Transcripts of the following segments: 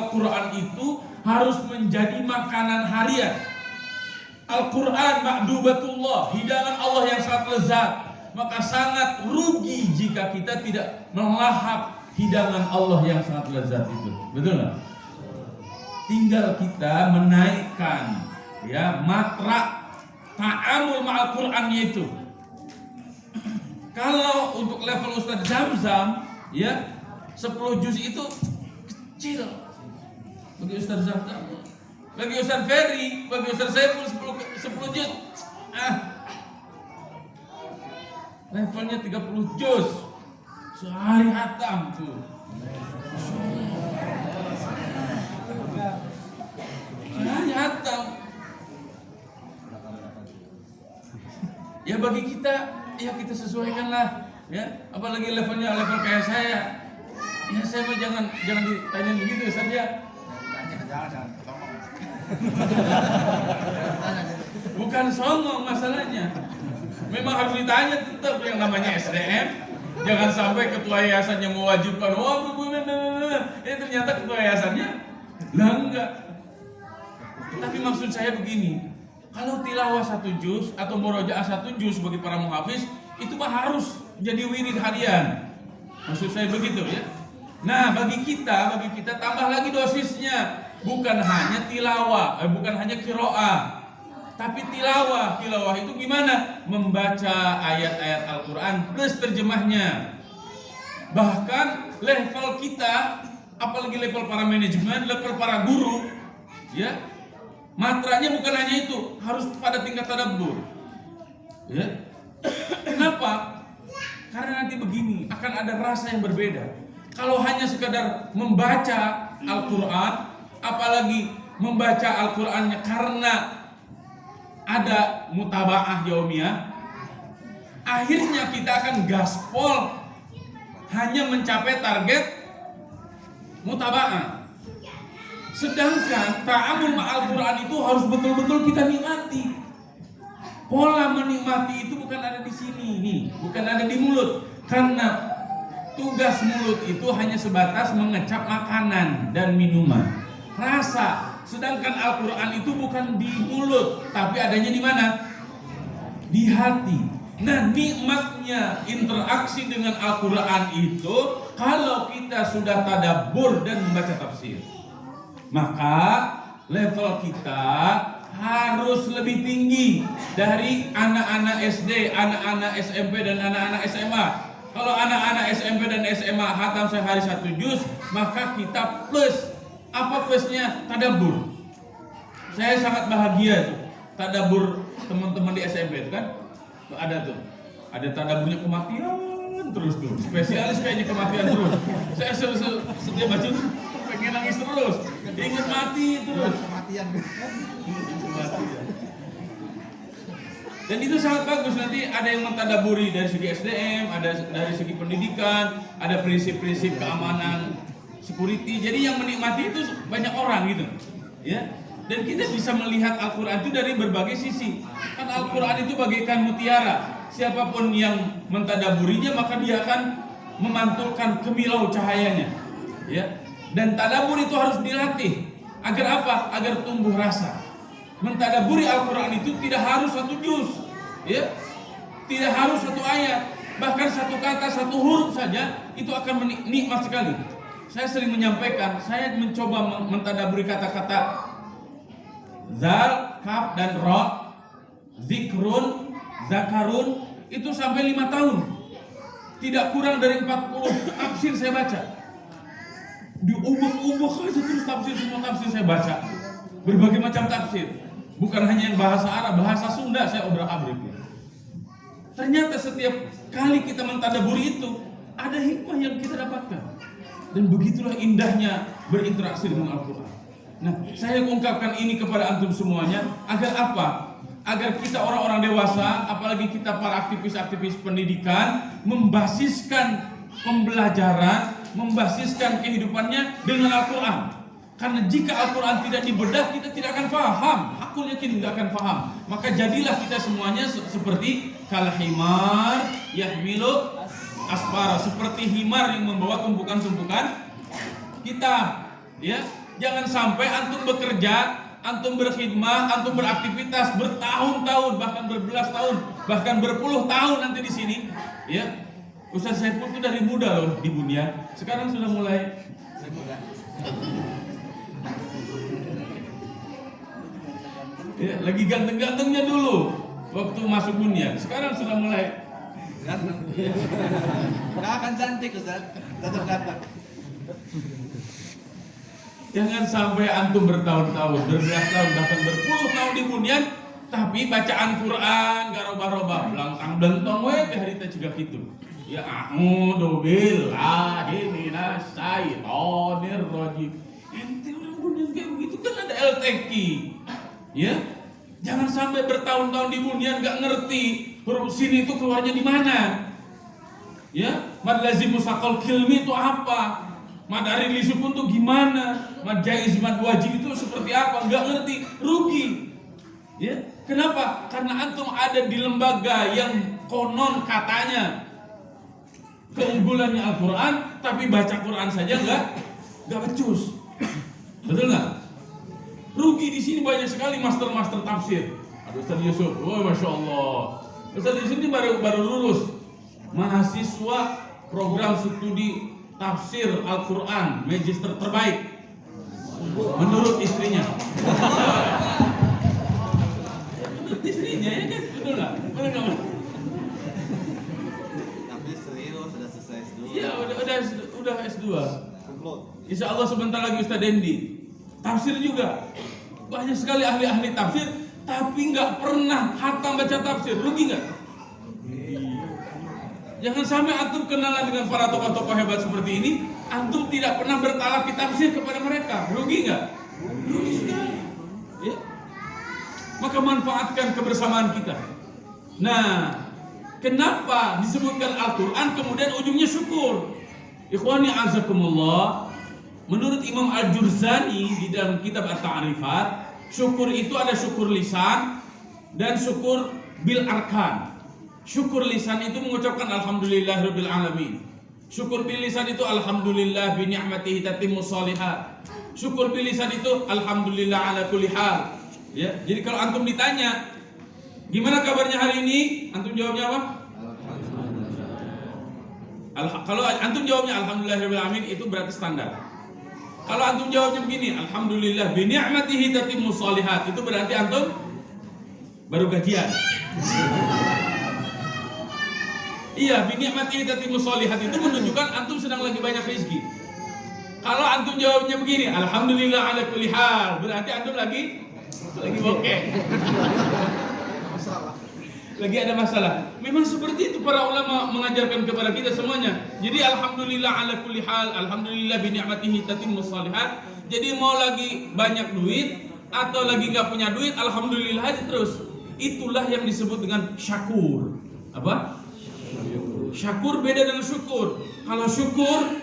Al-Quran itu harus menjadi makanan harian. Al-Quran ma'dubatullah, hidangan Allah yang sangat lezat. Maka sangat rugi jika kita tidak melahap hidangan Allah yang sangat lezat itu. Betul nggak? Tinggal kita menaikkan ya matra ta'amul ma'al Qur'annya itu. Kalau untuk level Ustadz Zamzam ya 10 juz itu kecil bagi Ustadz Zamzam. Bagi Ustadz Ferry, bagi Ustadz Saiful 10 juz levelnya 30 juz sehari hatam tuh. Sehari hatam. Ya bagi kita, ya kita sesuaikanlah ya. Apalagi levelnya level kayak saya. Ya saya mah jangan ditanya begitu saja. Bukan songong masalahnya. Memang harus ditanya tetap yang namanya SDM. Jangan sampai ketua yayasannya mewajibkan, ternyata ketua yayasannya lah enggak. Tapi maksud saya begini, kalau tilawah 1 juz atau murojaah 1 juz bagi para muhafiz itu mah harus jadi wirid harian. Maksud saya begitu ya. Nah bagi kita tambah lagi dosisnya, bukan hanya tilawah, bukan hanya qiraah. Tapi tilawah itu gimana? Membaca ayat-ayat Al-Quran plus terjemahnya. Bahkan level kita, apalagi level para manajemen, level para guru, ya, matranya bukan hanya itu, harus pada tingkat tadabbur. Ya. Kenapa? Karena nanti begini, akan ada rasa yang berbeda. Kalau hanya sekadar membaca Al-Quran, apalagi membaca Al-Qurannya karena ada mutabaah yaumiyah, akhirnya kita akan gaspol hanya mencapai target mutabaah. Sedangkan ta'amul ma'al Quran itu harus betul-betul kita nikmati. Pola menikmati itu bukan ada di sini nih, bukan ada di mulut. Karena tugas mulut itu hanya sebatas mengecap makanan dan minuman, rasa. Sedangkan Al-Quran itu bukan di mulut, tapi adanya di mana? Di hati. Nah nikmatnya interaksi dengan Al-Quran itu kalau kita sudah tadabbur dan membaca tafsir, maka level kita harus lebih tinggi dari anak-anak SD, anak-anak SMP dan anak-anak SMA. Kalau anak-anak SMP dan SMA hatam sehari 1 juz, maka kita plus. Apa plusnya? Tadabbur. Saya sangat bahagia tuh tadabbur teman-teman di SMP itu kan. Ada tuh. Ada tadabburnya kematian terus tuh. Spesialis kayaknya kematian terus. Saya setiap baca tuh pengen nangis terus. Ingat mati terus. Kematian. Dan itu sangat bagus. Nanti ada yang mentadaburi dari segi SDM, ada dari segi pendidikan, ada prinsip-prinsip keamanan, security. Jadi yang menikmati itu banyak orang gitu, ya. Dan kita bisa melihat Al-Quran itu dari berbagai sisi. Kan Al-Quran itu bagaikan mutiara. Siapapun yang mentadaburinya maka dia akan memantulkan kemilau cahayanya, ya. Dan tadabur itu harus dilatih. Agar apa? Agar tumbuh rasa. Mentadaburi Al-Quran itu tidak harus 1 juz, ya. Tidak harus 1 ayat. Bahkan 1 kata, 1 huruf saja itu akan nikmat sekali. Saya sering menyampaikan, saya mencoba mentadaburi kata-kata zal, kaf, dan ra, zikrun, zakarun, itu sampai 5 tahun. Tidak kurang dari 40 tafsir saya baca. Diubah-ubah aja terus tafsir, semua tafsir saya baca. Berbagai macam tafsir. Bukan hanya yang bahasa Arab, bahasa Sunda saya obrak-abrik. Ternyata setiap kali kita mentadaburi itu ada hikmah yang kita dapatkan. Dan begitulah indahnya berinteraksi dengan Al-Quran. Nah, saya ungkapkan ini kepada antum semuanya agar apa? Agar kita orang-orang dewasa, apalagi kita para aktivis-aktivis pendidikan, membasiskan pembelajaran, membasiskan kehidupannya dengan Al-Quran. Karena jika Al-Quran tidak dibedah, kita tidak akan paham. Aku yakin tidak akan paham. Maka jadilah kita semuanya seperti kalhimar yahmilu asfara, seperti himar yang membawa tumpukan-tumpukan kitab, ya. Jangan sampai antum bekerja, antum berkhidmah, antum beraktivitas bertahun-tahun, bahkan berbelas tahun, bahkan berpuluh tahun nanti di sini, ya. Ustaz Saiful itu dari muda loh di Bunyan. Sekarang sudah mulai ya, lagi ganteng-gantengnya dulu waktu masuk Bunyan. Sekarang sudah mulai nggak akan cantik Ustaz, tetap ganteng. Jangan sampai antum bertahun-tahun, berbelas tahun, bahkan berpuluh tahun di Bunyan, tapi bacaan Quran gak robah-robah, belangkang belentong teh harita juga gitu. Ya a'udzu billahi minas syaitonir rajim. Ente orang Bunyan kayak begitu kan ada LTQ. Ya. Jangan sampai bertahun-tahun di Bunyan gak ngerti huruf sin itu keluarnya di mana. Ya, mad lazim musaqal kilmi itu apa? Mad arili sukun itu gimana? Mad jaiz mad wajib itu seperti apa? Enggak ngerti, rugi. Ya, kenapa? Karena antum ada di lembaga yang konon katanya keunggulannya Al-Qur'an, tapi baca Quran saja enggak becus. Betul enggak? Rugi di sini banyak sekali master tafsir. Ada Ustaz Yusuf, oh masya Allah. Ustaz Yusuf ini baru lulus mahasiswa program studi tafsir Al-Quran, magister terbaik menurut istrinya. Menurut istrinya ya kan, betul nggak? Betul nggak? Tapi serius sudah selesai S2. Iya udah S2. Insya Allah sebentar lagi Ustaz Dendi. Tafsir juga banyak sekali ahli-ahli tafsir, tapi nggak pernah hatam baca tafsir. Rugi nggak? Jangan sampai antum kenalan dengan para tokoh-tokoh hebat seperti ini, antum tidak pernah bertalaki tafsir kepada mereka. Rugi nggak? Rugi sekali. Ya. Maka manfaatkan kebersamaan kita. Nah, kenapa disebutkan Al-Quran kemudian ujungnya syukur? Ikhwani azakumullah, menurut Imam Al-Jurzani di dalam kitab At-Ta'rifat, syukur itu ada syukur lisan dan syukur bil arkan. Syukur lisan itu mengucapkan alhamdulillahirabbil alamin. Syukur bil lisan itu alhamdulillah bi ni'matihi tatimmus shalihat. Syukur bil lisan itu alhamdulillah ala kulli hal. Ya, jadi kalau antum ditanya, gimana kabarnya hari ini? Antum jawabnya apa? Kalau antum jawabnya alhamdulillahirabbil alamin itu berarti standar. Kalau antum jawabnya begini, alhamdulillah bi ni'matihi tatimmus shalihat, itu berarti antum baru gajian. Iya, bi ni'matihi tatimmus shalihat itu menunjukkan antum sedang lagi banyak rezeki. Kalau antum jawabnya begini, alhamdulillah ala kulli hal, berarti antum lagi bokeh. Lagi ada masalah. Memang seperti itu para ulama mengajarkan kepada kita semuanya. Jadi alhamdulillah ala kulli hal, alhamdulillah bi ni'matihi tatimmus shalihat. Jadi mau lagi banyak duit atau lagi enggak punya duit, alhamdulillah aja terus. Itulah yang disebut dengan syakur. Apa? Syakur beda dengan syukur. Kalau syukur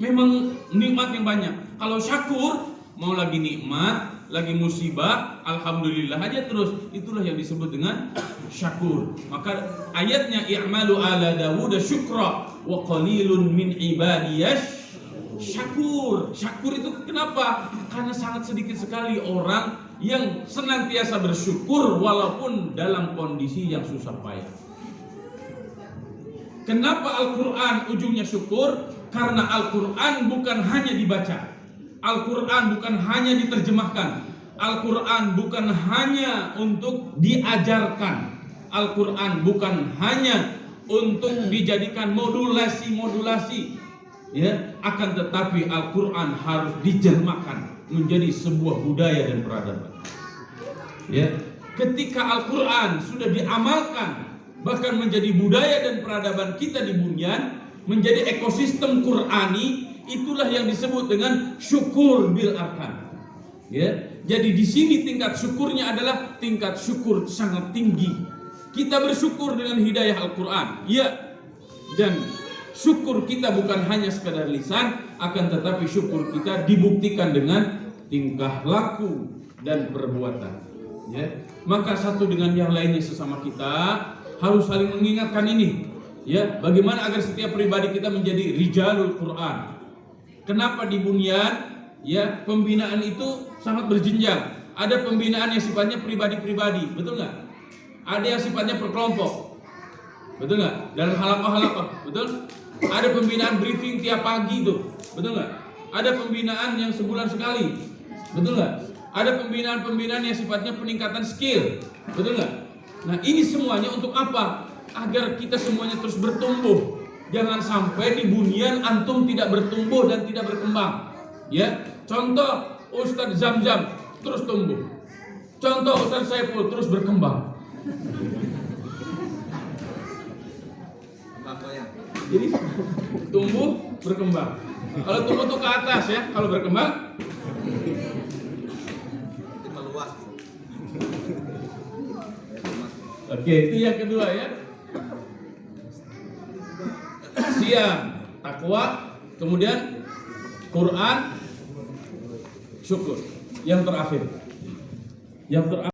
memang nikmat yang banyak. Kalau syakur mau lagi nikmat, lagi musibah, alhamdulillah aja terus. Itulah yang disebut dengan syakur. Maka ayatnya i'malu ala Dawud syukra wa qalilun min ibadiyash syakur. Syakur itu kenapa? Karena sangat sedikit sekali orang yang senantiasa bersyukur walaupun dalam kondisi yang susah payah. Kenapa Al-Quran ujungnya syukur? Karena Al-Quran bukan hanya dibaca, Al-Quran bukan hanya diterjemahkan, Al-Quran bukan hanya untuk diajarkan, Al-Quran bukan hanya untuk dijadikan modulasi, ya, akan tetapi Al-Quran harus dijelmakan menjadi sebuah budaya dan peradaban. Ya, ketika Al-Quran sudah diamalkan bahkan menjadi budaya dan peradaban kita di Bunyan, menjadi ekosistem Qurani, itulah yang disebut dengan syukur bil arkan. Ya, jadi di sini tingkat syukurnya adalah tingkat syukur sangat tinggi. Kita bersyukur dengan hidayah Al-Quran, ya, dan syukur kita bukan hanya sekadar lisan, akan tetapi syukur kita dibuktikan dengan tingkah laku dan perbuatan. Ya, maka satu dengan yang lainnya sesama kita harus saling mengingatkan ini, ya, bagaimana agar setiap pribadi kita menjadi rijalul Quran. Kenapa di Bunyan Ya, pembinaan itu sangat berjenjang. Ada pembinaan yang sifatnya pribadi-pribadi, betul nggak? Ada yang sifatnya per kelompok, betul nggak? Dalam halaqah-halaqah, betul? Ada pembinaan briefing tiap pagi itu, betul nggak? Ada pembinaan yang sebulan sekali, betul nggak? Ada pembinaan-pembinaan yang sifatnya peningkatan skill, betul nggak? Nah, ini semuanya untuk apa? Agar kita semuanya terus bertumbuh. Jangan sampai di bunian antum tidak bertumbuh dan tidak berkembang. Ya, contoh Ustadz Zamzam terus tumbuh. Contoh Ustadz Saiful terus berkembang. Apa ya? Jadi tumbuh berkembang. Kalau tumbuh tuh ke atas ya, kalau berkembang Itu meluas. oke, itu yang kedua ya. Siam, takwa, kemudian Quran, syukur. Yang terakhir.